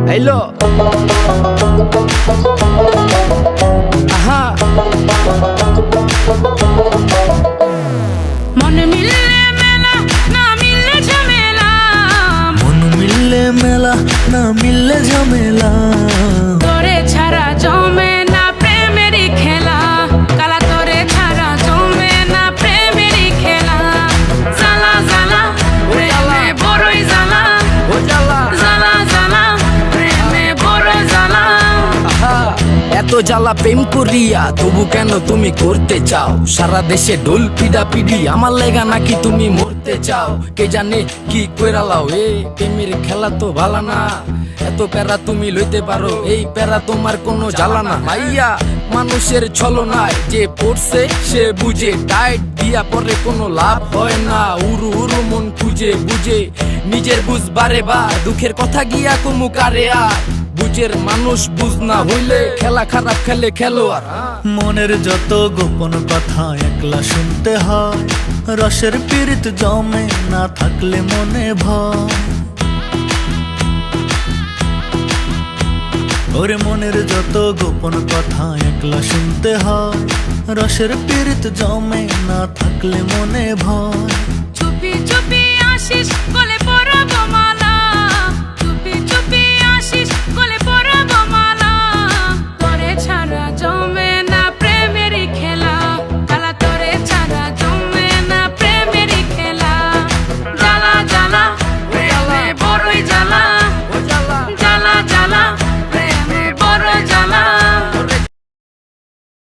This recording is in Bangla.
হ্যালো আহা মন মিললে মেলা না মিললে ঝামেলা, মন মিললে মেলা না মিললে ঝামেলা, তোরে ছাড়া জমে না প্রেমেরই খেলা, কালা তোরে ছাড়া জমে না প্রেমেরই খেলা। জ্বালা জ্বালা প্রেমে বড়ই জ্বালা, ও জ্বালা জ্বালা জ্বালা প্রেমে বড় জ্বালা। আহা এত জ্বালা প্রেম করিয়া তবু কেন তুমি করতে চাও? সারা দেশে ঢোল পিডা পিডি আমার লেগা নাকি তুমি মরতে চাও? কে জানে কি কইরালাও এ প্রেমের খেলা তো ভালো না। এত প্যারা তুমি লইতে পারো, এই প্যারা তোমার কোনো জ্বালা না। মাইয়া মানুষের ছলনায় যে পড়ছে সে বুঝে, টাইট দিয়া পরে কোনো লাভ হয় না। উরু উরু মন খুঁজে বুঝে নিজের বুঝ বারে বা দুঃখের কথা গিয়া কুমু কারে আর বুঝের মানুষ বুঝ না হইলে খেলা খারাপ খেলে খেলোয়াড়। মনের যত গোপন কথা একলা শুনতে হয়, রসের পীড়িত জমে না থাকলে মনে ভয়। ওরে মনের যত গোপন কথা একলা শুনতে হয়, রসের পীড়িত জমে না থাকলে মনে ভয়।